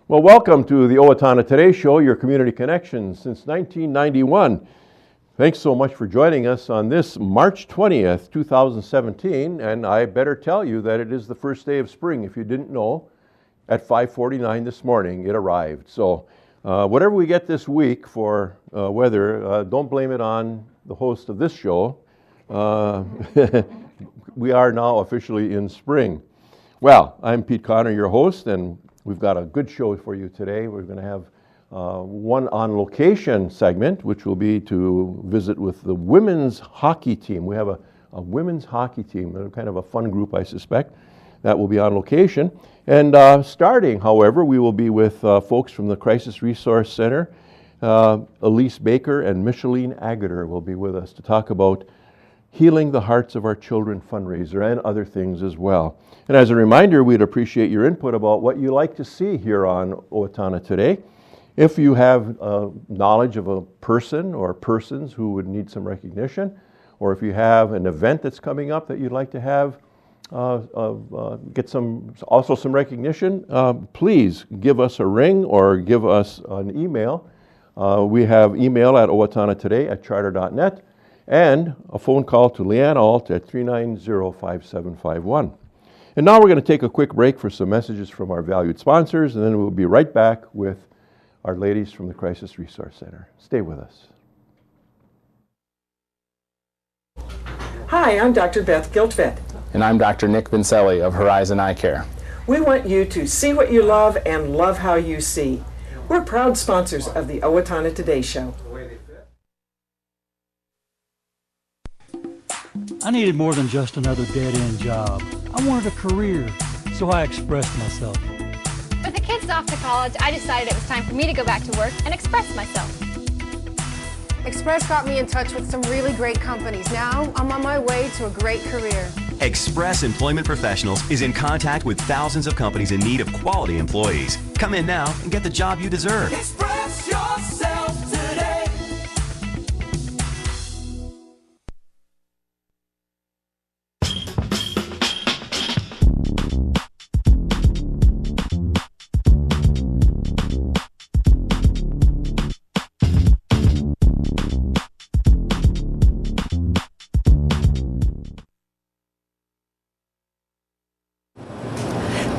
Well, welcome to the Owatonna Today Show, your community connection since 1991. Thanks so much for joining us on this March 20th, 2017, and I better tell you that it is the first day of spring. If you didn't know, at 5:49 this morning, it arrived. So whatever we get this week for weather, don't blame it on the host of this show. We are now officially in spring. Well, I'm Pete Connor, your host, and we've got a good show for you today. We're going to have one on-location segment, which will be to visit with the women's hockey team. We have a women's hockey team. They're kind of a fun group, I suspect, that will be on location. And starting, however, we will be with folks from the Crisis Resource Center. Elyse Baker and Michelene Agerter will be with us to talk about Healing the Hearts of Our Children fundraiser and other things as well. And as a reminder, we'd appreciate your input about what you like to see here on Owatonna Today. If you have knowledge of a person or persons who would need some recognition, or if you have an event that's coming up that you'd like to have get some recognition, please give us a ring or give us an email. We have email at owatonnatoday@charter.net and a phone call to Leanne Alt at 390-5751. And now we're going to take a quick break for some messages from our valued sponsors, and then we'll be right back with our ladies from the Crisis Resource Center. Stay with us. Hi, I'm Dr. Beth Giltvet. And I'm Dr. Nick Vincelli of Horizon Eye Care. We want you to see what you love and love how you see. We're proud sponsors of the Owatonna Today Show. I needed more than just another dead-end job. I wanted a career, so I expressed myself. With the kids off to college, I decided it was time for me to go back to work and express myself. Express got me in touch with some really great companies. Now I'm on my way to a great career. Express Employment Professionals is in contact with thousands of companies in need of quality employees. Come in now and get the job you deserve. Express yourself today.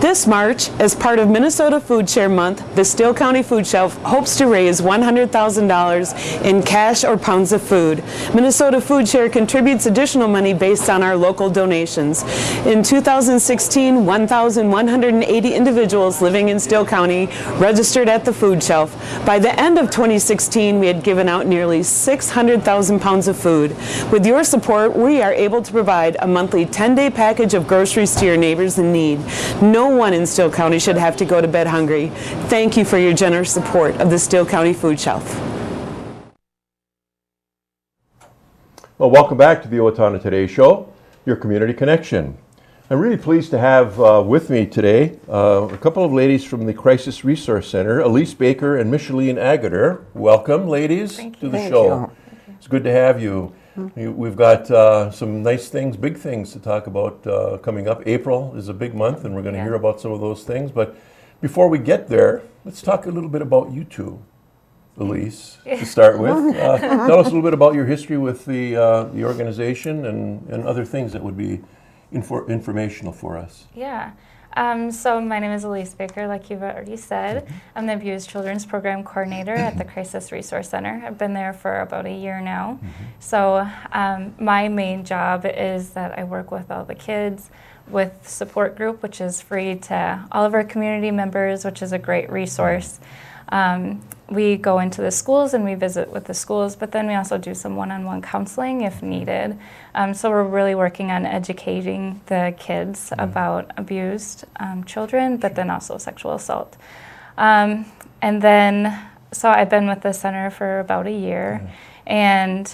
This March, as part of Minnesota Food Share Month, the Steele County Food Shelf hopes to raise $100,000 in cash or pounds of food. Minnesota Food Share contributes additional money based on our local donations. In 2016, 1,180 individuals living in Steele County registered at the food shelf. By the end of 2016, we had given out nearly 600,000 pounds of food. With your support, we are able to provide a monthly 10-day package of groceries to your neighbors in need. No one in Steele County should have to go to bed hungry. Thank you for your generous support of the Steele County Food Shelf. Well, welcome back to the Owatonna Today Show, your community connection. I'm really pleased to have with me today a couple of ladies from the Crisis Resource Center, Elyse Baker and Michelene Agerter. Welcome, ladies, to the show. It's good to have you. We've got some nice things, big things to talk about coming up. April is a big month, and we're going to hear about some of those things. But before we get there, let's talk a little bit about you two, Elyse, to start with. Tell us a little bit about your history with the organization and other things that would be informational for us. Yeah. So my name is Elyse Baker, like you've already said. I'm the Abused Children's Program Coordinator at the Crisis Resource Center. I've been there for about a year now. So my main job is that I work with all the kids with support group, which is free to all of our community members, which is a great resource. We go into the schools and we visit with the schools, but then we also do some one-on-one counseling if needed. So we're really working on educating the kids about abused children, but then also sexual assault. And then, so I've been with the center for about a year, and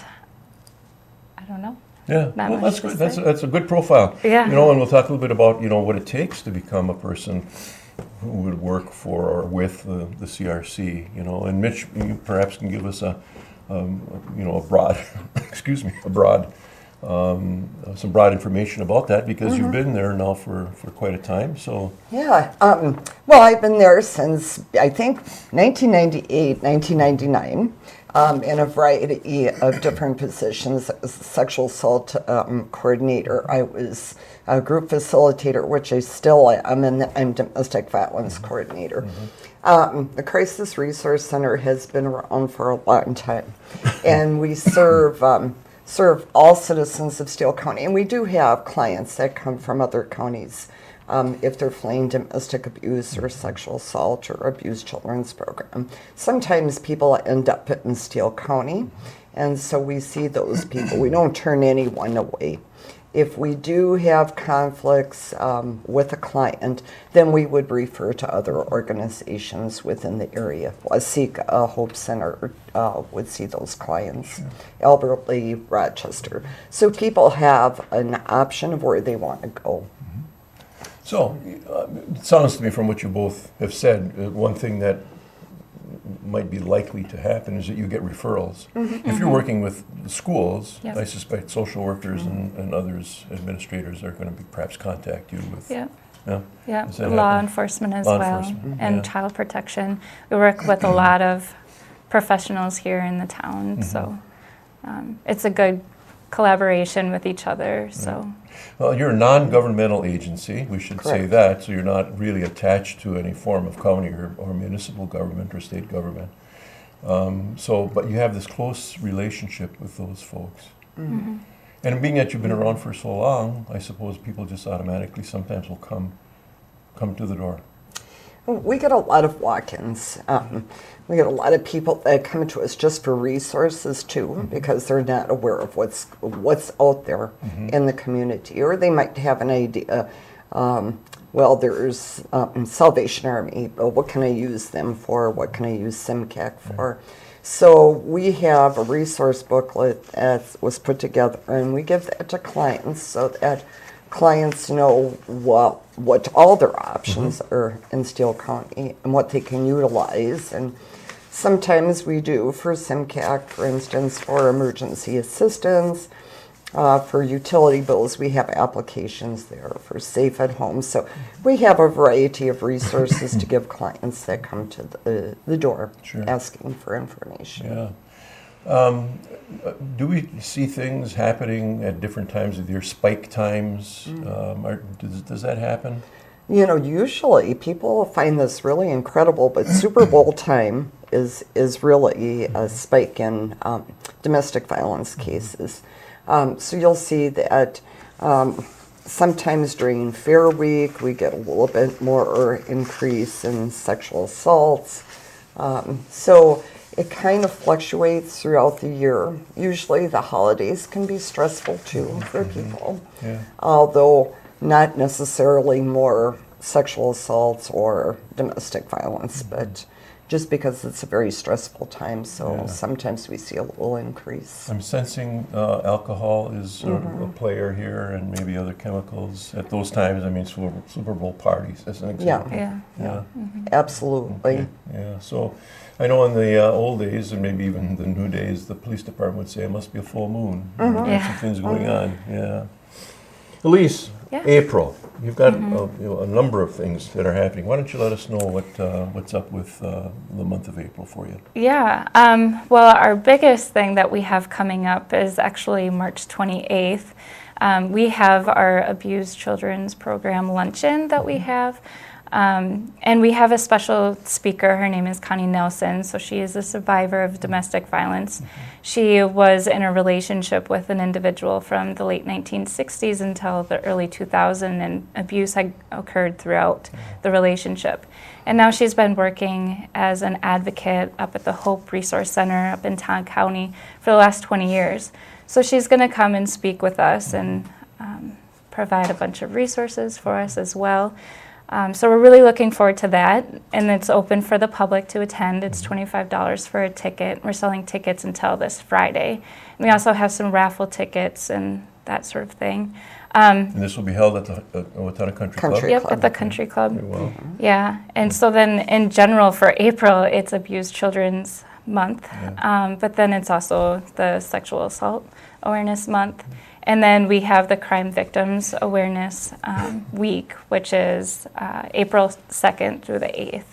I don't know. Yeah, well, that's good. That's a good profile. Yeah. You know, and we'll talk a little bit about, you know, what it takes to become a person who would work for or with the CRC, you know. And Mitch, you perhaps can give us a broad some broad information about that, because you've been there now for quite a time. So yeah, well, I've been there since I think 1998, 1999. In a variety of different positions. As a sexual assault coordinator, I was a group facilitator, which I still am, and I'm domestic violence coordinator. The Crisis Resource Center has been around for a long time, and we serve all citizens of Steele County, and we do have clients that come from other counties. If they're fleeing domestic abuse or sexual assault or abused children's program. Sometimes people end up in Steele County, and so we see those people. We don't turn anyone away. If we do have conflicts with a client, then we would refer to other organizations within the area. Wasika Hope Center would see those clients, Albert Lee, Rochester. So people have an option of where they want to go. So, it sounds to me from what you both have said, one thing that might be likely to happen is that you get referrals. If you're working with the schools, I suspect social workers and others, administrators, are going to perhaps contact you with law enforcement as well, and child protection. We work with a lot of professionals here in the town, so it's a good collaboration with each other. So. Well, you're a non-governmental agency, we should say that, so you're not really attached to any form of county or municipal government or state government. But you have this close relationship with those folks. And being that you've been around for so long, I suppose people just automatically sometimes will come to the door. We get a lot of walk-ins. We get a lot of people that come to us just for resources too, because they're not aware of what's out there in the community, or they might have an idea. Well, there's Salvation Army, but what can I use them for? What can I use SIMCAC for? So we have a resource booklet that was put together, and we give that to clients so that clients know what all their options are in Steele County and what they can utilize. And sometimes we do for SIMCAC, for instance, for emergency assistance, for utility bills, we have applications there for Safe at Home. So we have a variety of resources to give clients that come to the door asking for information. Do we see things happening at different times of year, spike times? Does that happen? You know, usually people find this really incredible, but Super Bowl time is really a spike in domestic violence cases. So you'll see that sometimes during Fair Week we get a little bit more increase in sexual assaults. So it kind of fluctuates throughout the year. Usually the holidays can be stressful too for people, although not necessarily more sexual assaults or domestic violence, but just because it's a very stressful time, so sometimes we see a little increase. I'm sensing alcohol is a player here, and maybe other chemicals at those times. I mean, Super Bowl parties, as an example. Absolutely. Okay. So I know in the old days, and maybe even the new days, the police department would say it must be a full moon. There's some things going on. Elyse, April. You've got a number of things that are happening. Why don't you let us know what's up with the month of April for you? Well, our biggest thing that we have coming up is actually March 28th. We have our Abused Children's Program luncheon that we have. And we have a special speaker. Her name is Connie Nelson. So she is a survivor of domestic violence. She was in a relationship with an individual from the late 1960s until the early 2000s, and abuse had occurred throughout the relationship. And now she's been working as an advocate up at the Hope Resource Center up in Town County for the last 20 years. So she's going to come and speak with us and provide a bunch of resources for us as well. So we're really looking forward to that, and it's open for the public to attend. It's $25 for a ticket. We're selling tickets until this Friday. And we also have some raffle tickets and that sort of thing. And this will be held at the Owatonna Country Club? Yep, at the Country Club. Very well. Yeah, and so then in general for April, it's Abused Children's Month, but then it's also the Sexual Assault Awareness Month. And then we have the Crime Victims Awareness Week, which is April 2nd through the 8th.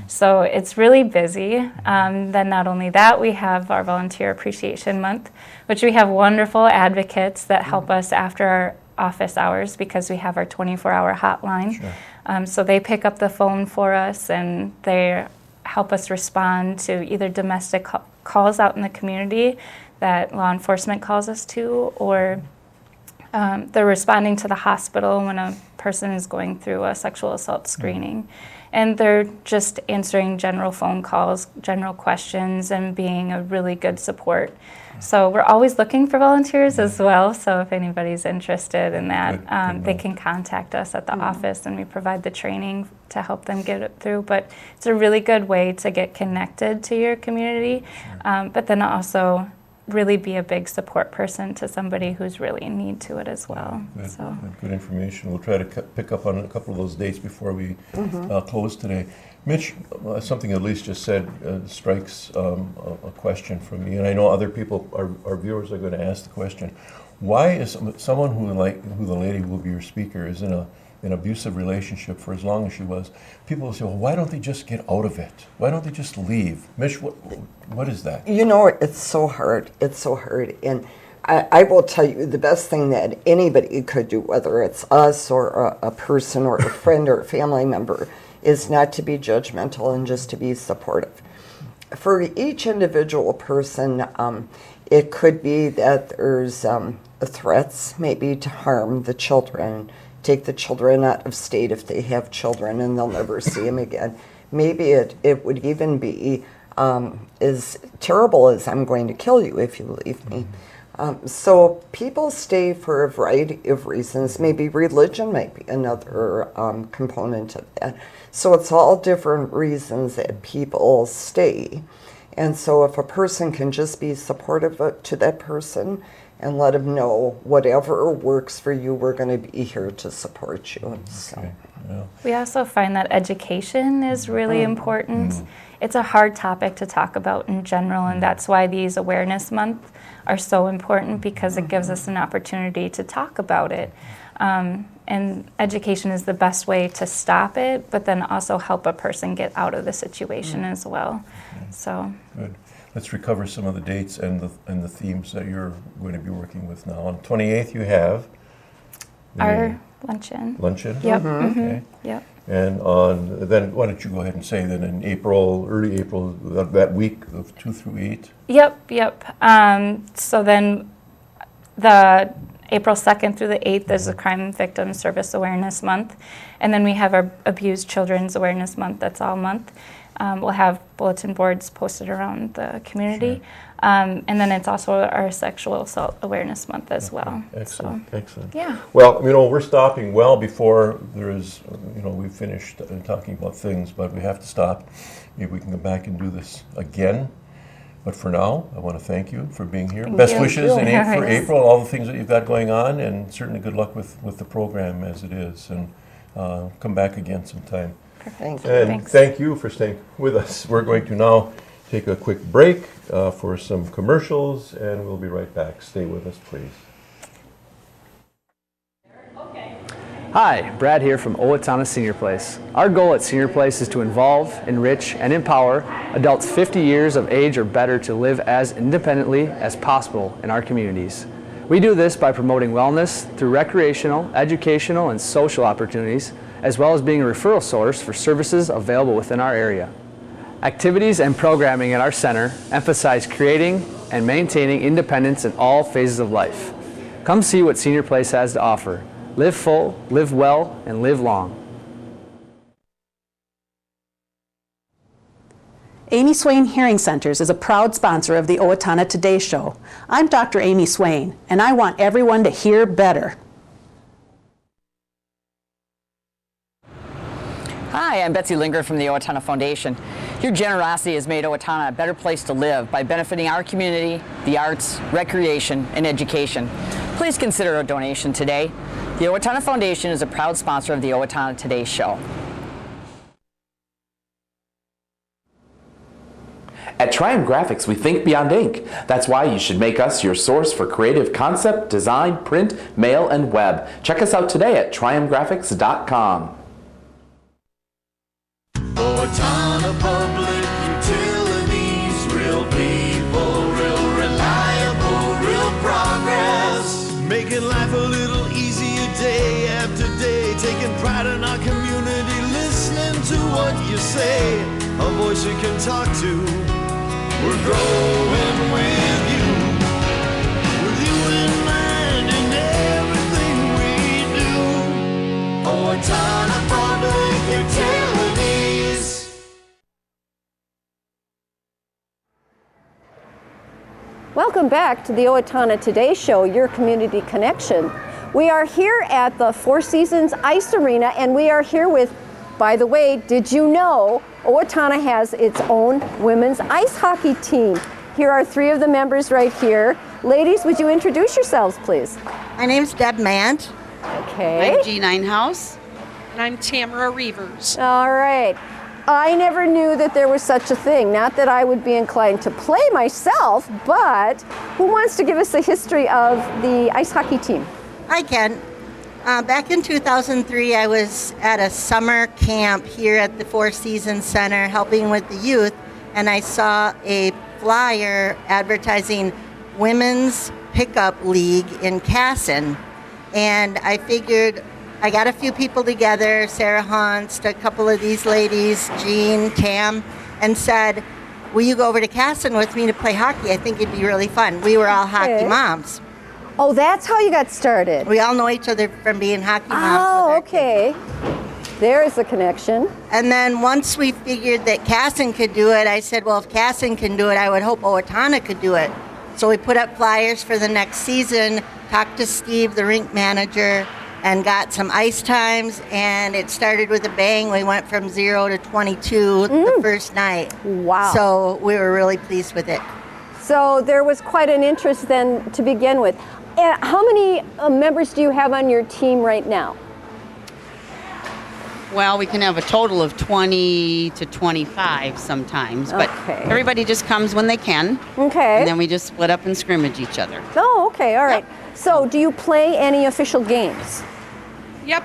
So it's really busy. Then not only that, we have our Volunteer Appreciation Month, which we have wonderful advocates that help us after our office hours because we have our 24-hour hotline. Sure. So they pick up the phone for us and they help us respond to either domestic calls out in the community that law enforcement calls us to, or they're responding to the hospital when a person is going through a sexual assault screening. And they're just answering general phone calls, general questions, and being a really good support. So we're always looking for volunteers as well. So if anybody's interested in that, they can contact us at the office, and we provide the training to help them get it through. But it's a really good way to get connected to your community, but then also really be a big support person to somebody who's really in need to it as well. Good information. We'll try to pick up on a couple of those dates before we close today. Mitch, something Elyse just said strikes a question from me, and I know other people, our viewers, are going to ask the question. Why is someone who the lady who will be your speaker is in an abusive relationship for as long as she was, people will say, well, why don't they just get out of it? Why don't they just leave? Mitch, what is that? You know, it's so hard. It's so hard. And I will tell you, the best thing that anybody could do, whether it's us or a person or a friend or a family member, is not to be judgmental and just to be supportive. For each individual person, it could be that there's threats maybe to harm the children, take the children out of state if they have children and they'll never see them again. Maybe it would even be as terrible as I'm going to kill you if you leave me. So people stay for a variety of reasons. Maybe religion might be another component of that. So it's all different reasons that people stay. And so if a person can just be supportive to that person and let them know whatever works for you, we're going to be here to support you. So. Yeah. We also find that education is really important. It's a hard topic to talk about in general, and that's why these awareness months are so important, because it gives us an opportunity to talk about it. And education is the best way to stop it, but then also help a person get out of the situation as well. So good. Let's recover some of the dates and the themes that you're going to be working with now. On 28th, you have our luncheon. Luncheon? Yep. Okay. Yep. And then why don't you go ahead and say that in April, early April, that week of 2 through 8? Yep. So then the April 2nd through the 8th is the Crime Victim Service Awareness Month. And then we have our Abused Children's Awareness Month. That's all month. We'll have bulletin boards posted around the community. Sure. And then it's also our Sexual Assault Awareness Month as well. Excellent, excellent. Yeah. Well, we're stopping well before there is, we've finished talking about things, but we have to stop. Maybe we can come back and do this again. But for now, I want to thank you for being here. Best wishes for April, all the things that you've got going on, and certainly good luck with the program as it is. And come back again sometime. Perfect. And thank you for staying with us. We're going to now take a quick break for some commercials, and we'll be right back. Stay with us, please. Hi, Brad here from Owatonna Senior Place. Our goal at Senior Place is to involve, enrich, and empower adults 50 years of age or better to live as independently as possible in our communities. We do this by promoting wellness through recreational, educational, and social opportunities, as well as being a referral source for services available within our area. Activities and programming at our center emphasize creating and maintaining independence in all phases of life. Come see what Senior Place has to offer. Live full, live well, and live long. Amy Swain Hearing Centers is a proud sponsor of the Owatonna Today Show. I'm Dr. Amy Swain, and I want everyone to hear better. Hi, I'm Betsy Linger from the Owatonna Foundation. Your generosity has made Owatonna a better place to live by benefiting our community, the arts, recreation, and education. Please consider a donation today. The Owatonna Foundation is a proud sponsor of the Owatonna Today Show. At Triumph Graphics, we think beyond ink. That's why you should make us your source for creative concept, design, print, mail, and web. Check us out today at triumphgraphics.com. Owatonna Public Utilities, real people, real reliable, real progress. Making life a little easier day after day, taking pride in our community, listening to what you say, a voice you can talk to. We're growing with you in mind in everything we do. Owatonna Public Utilities. Welcome back to the Owatonna Today Show, your community connection. We are here at the Four Seasons Ice Arena, and we are here with, by the way, did you know Owatonna has its own women's ice hockey team? Here are three of the members right here. Ladies, would you introduce yourselves, please? My name's Deb Mant. Okay. I'm Jean Einhaus. And I'm Tamara Reavers. All right. I never knew that there was such a thing. Not that I would be inclined to play myself, but who wants to give us the history of the ice hockey team? I can. Back in 2003, I was at a summer camp here at the Four Seasons Center helping with the youth, and I saw a flyer advertising Women's Pickup League in Casson. And I figured, I got a few people together, Sarah Hunst, a couple of these ladies, Jean, Tam, and said, will you go over to Casson with me to play hockey? I think it'd be really fun. We were all hockey moms. Oh, that's how you got started. We all know each other from being hockey moms. Oh, okay. There is a connection. And then once we figured that Casson could do it, I said, well, if Casson can do it, I would hope Owatonna could do it. So we put up flyers for the next season, talked to Steve, the rink manager, and got some ice times, and it started with a bang. We went from 0 to 22 the first night. Wow. So we were really pleased with it. So there was quite an interest then to begin with. How many members do you have on your team right now? Well, we can have a total of 20 to 25 sometimes, but everybody just comes when they can. Okay. And then we just split up and scrimmage each other. Oh, okay, all right. So do you play any official games? Yep,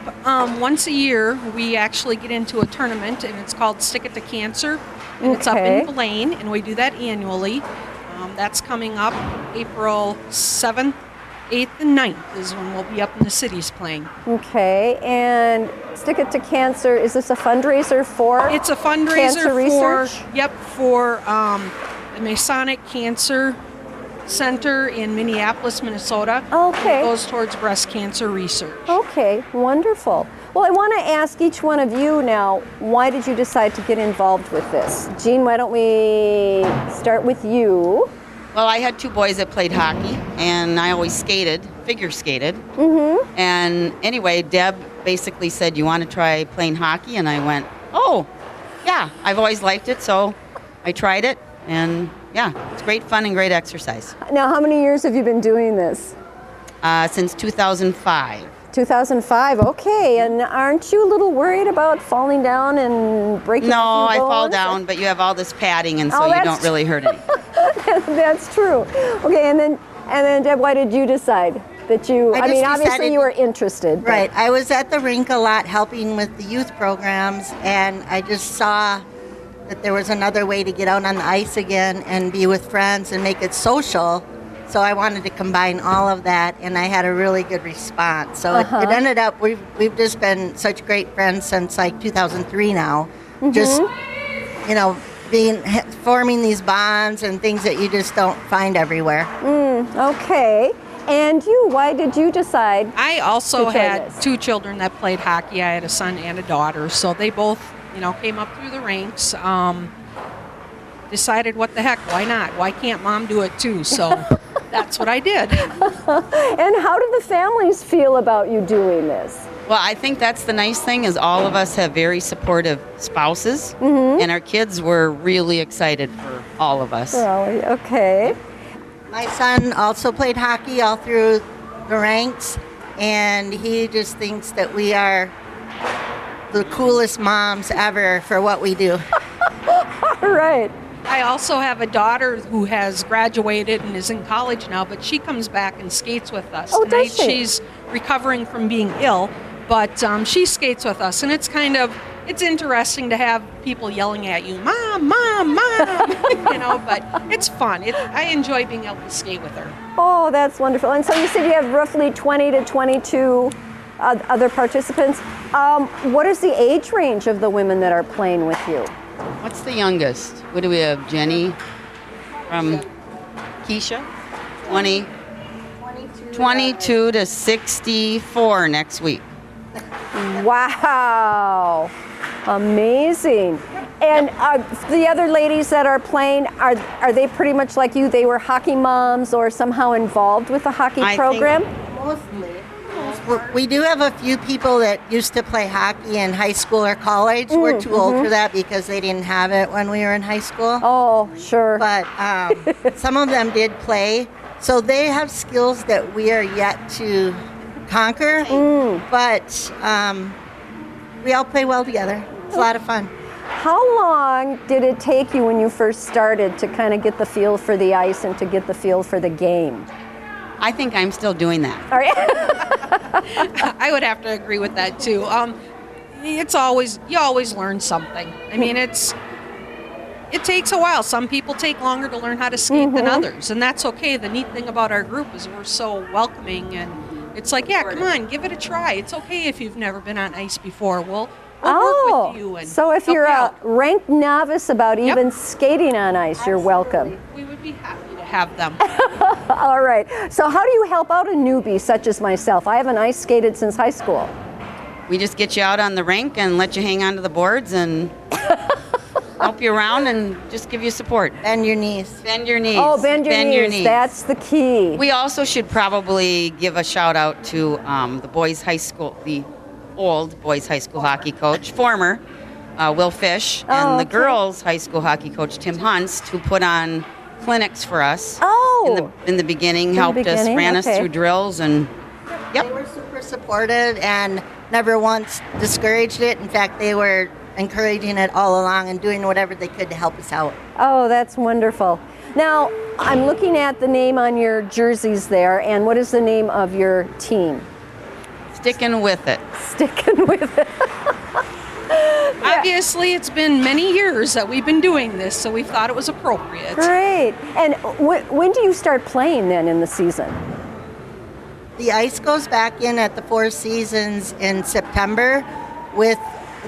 once a year we actually get into a tournament, and it's called Stick It to Cancer, and it's up in Blaine, and we do that annually. That's coming up April 7th, 8th, and 9th is when we'll be up in the cities playing. Okay, and Stick It to Cancer, is this a fundraiser for It's a fundraiser cancer for, research? for the Masonic Cancer Center in Minneapolis, Minnesota. Okay. It goes towards breast cancer research. Okay, wonderful. Well, I want to ask each one of you now, why did you decide to get involved with this? Jean, why don't we start with you? Well, I had two boys that played hockey, and I always skated, figure skated. Mm-hmm. And anyway, Deb basically said, you want to try playing hockey? And I went, oh, yeah, I've always liked it, so I tried it. And yeah, it's great fun and great exercise. Now, how many years have you been doing this? Since 2005. 2005, okay. And aren't you a little worried about falling down and breaking No, a I few fall bones? down, but you have all this padding, and so you don't really hurt anything. That's true. Okay, and then Deb, why did you decide that you, I mean, obviously you were interested. but- Right. I was at the rink a lot helping with the youth programs, and I just saw that there was another way to get out on the ice again and be with friends and make it social. So I wanted to combine all of that, and I had a really good response. So it ended up, we've just been such great friends since like 2003 now. Just, you know, forming these bonds and things that you just don't find everywhere. Okay. And you, why did you decide? I also to try had this? two children that played hockey. I had a son and a daughter, so they both, you know, came up through the ranks. Decided, what the heck, why not? Why can't mom do it too? So that's what I did. And how did the families feel about you doing this? Well, I think that's the nice thing is all of us have very supportive spouses, and our kids were really excited for all of us. Well, okay. My son also played hockey all through the ranks, and he just thinks that we are the coolest moms ever for what we do. All right. I also have a daughter who has graduated and is in college now, but she comes back and skates with us. Oh, Tonight does she? she's recovering from being ill, but she skates with us, and it's interesting to have people yelling at you, Mom, Mom, Mom, but it's fun. I enjoy being able to skate with her. Oh, that's wonderful. And so you said you have roughly 20 to 22 other participants. What is the age range of the women that are playing with you? What's the youngest? What do we have? Jenny from Keisha? 22 to 64 next week. Wow. Amazing. And the other ladies that are playing, are they pretty much like you? They were hockey moms or somehow involved with the hockey program? Mostly. We do have a few people that used to play hockey in high school or college. We're too old for that because they didn't have it when we were in high school. Oh, sure. But some of them did play. So they have skills that we are yet to conquer. But we all play well together. It's a lot of fun. How long did it take you when you first started to kind of get the feel for the ice and to get the feel for the game? I think I'm still doing that. All right. I would have to agree with that too. You always learn something. I mean, it takes a while. Some people take longer to learn how to skate than others, and that's okay. The neat thing about our group is we're so welcoming, and it's like, yeah, come on, give it a try. It's okay if you've never been on ice before. We'll work with you. And so if you're a ranked novice about even skating on ice, you're welcome. We would be happy to have them. All right. So how do you help out a newbie such as myself? I haven't ice skated since high school. We just get you out on the rink and let you hang onto the boards and help you around and just give you support. Bend your knees. Bend your knees. Oh, bend your knees. That's the key. We also should probably give a shout out to the boys' high school, the old boys' high school hockey coach, former Will Fish, and the girls' high school hockey coach, Tim Hunst, who put on clinics for us in the beginning, helped us, ran us through drills, and They were super supportive and never once discouraged it. In fact, they were encouraging it all along and doing whatever they could to help us out. Oh, that's wonderful. Now, I'm looking at the name on your jerseys there, and what is the name of your team? Sticking with it. Sticking with it. Obviously, it's been many years that we've been doing this, so we thought it was appropriate. Great. And when do you start playing then in the season? The ice goes back in at the Four Seasons in September. With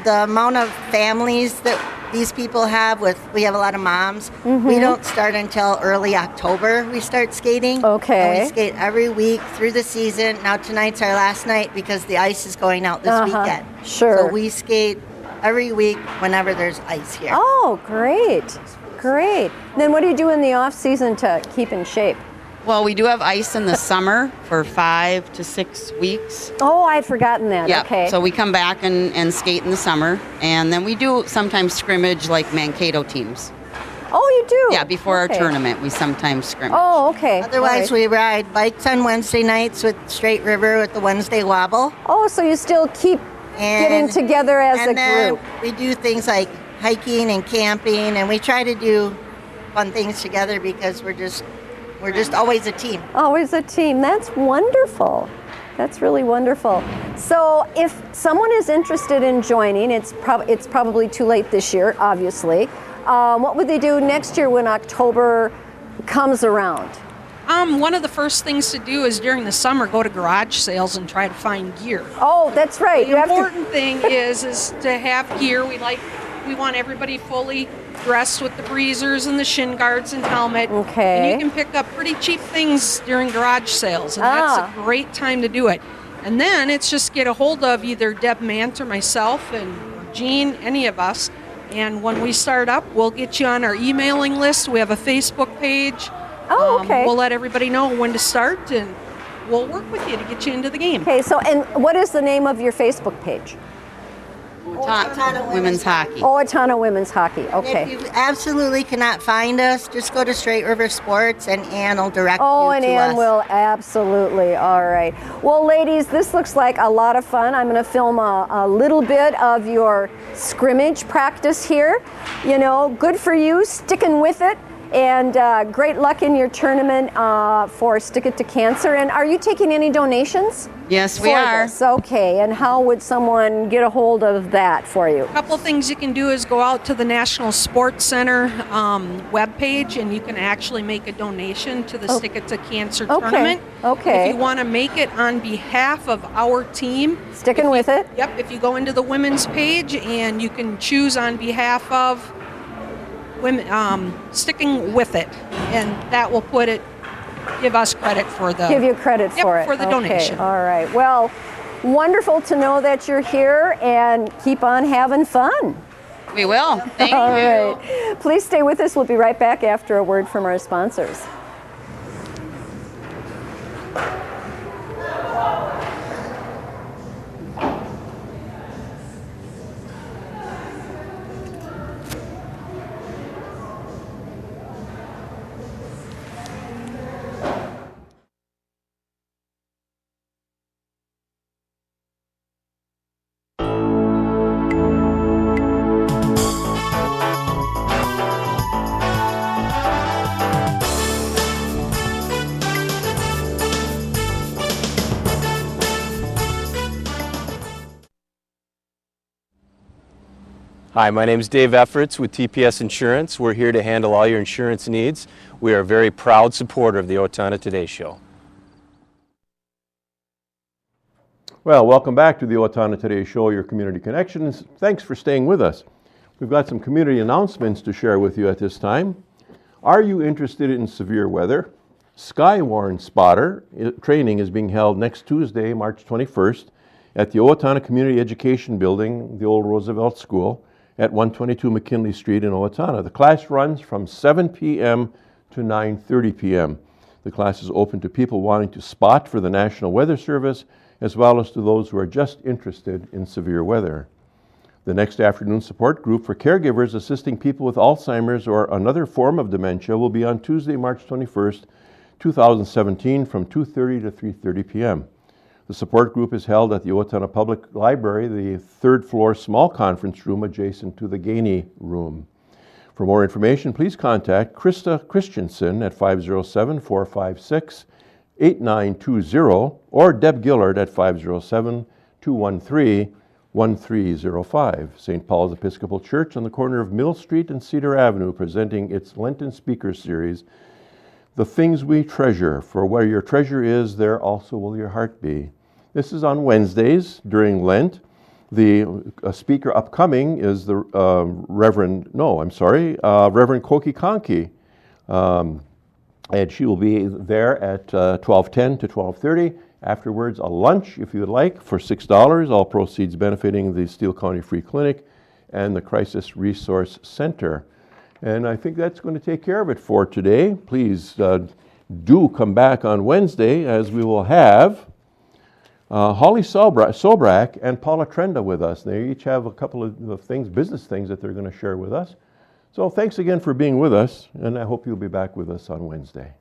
the amount of families that these people have, we have a lot of moms. We don't start until early October. We start skating. Okay. And we skate every week through the season. Now tonight's our last night because the ice is going out this weekend. Sure. So we skate every week whenever there's ice here. Oh, great. Great. Then what do you do in the off season to keep in shape? well, we do have ice in the summer for 5 to 6 weeks. Oh, I'd forgotten that. Yeah. Okay. So we come back and skate in the summer, and then we do sometimes scrimmage like Mankato teams. Oh, you do? Yeah, before our Okay. tournament, we sometimes scrimmage. Oh, okay. Otherwise, All right. we ride bikes on Wednesday nights with Straight River with the Wednesday Wobble. Oh, so you still keep getting together as a then group. We do things like hiking and camping, and we try to do fun things together because we're just always a team. Always a team. That's wonderful. That's really wonderful. So if someone is interested in joining, it's probably too late this year, obviously. What would they do next year when October comes around? One of the first things to do is during the summer go to garage sales and try to find gear. Oh, that's right. The important thing is to have gear. We want everybody fully dressed with the breezers and the shin guards and helmet. Okay. And you can pick up pretty cheap things during garage sales, and that's a great time to do it. And then it's just get a hold of either Deb Mant or myself and Jean, any of us. And when we start up, we'll get you on our emailing list. We have a Facebook page. Oh, okay. We'll let everybody know when to start, and we'll work with you to get you into the game. Okay, so and what is the name of your Facebook page? Owatonna Women's Hockey. Owatonna Women's Hockey, okay. If you absolutely cannot find us, just go to Straight River Sports and Ann will direct you to us. Oh, and Ann will, absolutely. All right. Well, ladies, this looks like a lot of fun. I'm going to film a little bit of your scrimmage practice here. You know, good for you, sticking with it. And great luck in your tournament for Stick It to Cancer. And are you taking any donations? Yes, we are. This? Okay, and how would someone get a hold of that for you? A couple of things you can do is go out to the National Sports Center webpage, and you can actually make a donation to the Stick It to Cancer tournament. Okay. If you want to make it on behalf of our team. Sticking with it. Yep, if you go into the women's page and you can choose on behalf of women, sticking with it, and that will give us credit for the... Give you credit for it. for the donation. All right. Well, wonderful to know that you're here, and keep on having fun. We will. Thank All you. right. Please stay with us. We'll be right back after a word from our sponsors. Hi, my name is Dave Efforts with TPS Insurance. We're here to handle all your insurance needs. We are a very proud supporter of the Owatonna Today Show. Well, welcome back to the Owatonna Today Show, your community connections. Thanks for staying with us. We've got some community announcements to share with you at this time. Are you interested in severe weather? Skywarn Spotter training is being held next Tuesday, March 21st at the Owatonna Community Education Building, the old Roosevelt School, at 122 McKinley Street in Owatonna. The class runs from 7 p.m. to 9:30 p.m. The class is open to people wanting to spot for the National Weather Service, as well as to those who are just interested in severe weather. The next afternoon support group for caregivers assisting people with Alzheimer's or another form of dementia will be on Tuesday, March 21st, 2017 from 2:30 to 3:30 p.m. The support group is held at the Owatonna Public Library, the third floor small conference room adjacent to the Gainey Room. For more information, please contact Krista Christensen at 507-456-8920 or Deb Gillard at 507-213-1305. St. Paul's Episcopal Church on the corner of Mill Street and Cedar Avenue, presenting its Lenten Speaker Series, The Things We Treasure. For where your treasure is, there also will your heart be. This is on Wednesdays during Lent. The speaker upcoming is the Reverend Koki Konki. And she will be there at 12:10 to 12:30. Afterwards, a lunch, if you would like, for $6. All proceeds benefiting the Steele County Free Clinic and the Crisis Resource Center. And I think that's going to take care of it for today. Please do come back on Wednesday, as we will have Holly Sobrak and Paula Trenda with us. They each have a couple of things, business things, that they're going to share with us. So thanks again for being with us, and I hope you'll be back with us on Wednesday.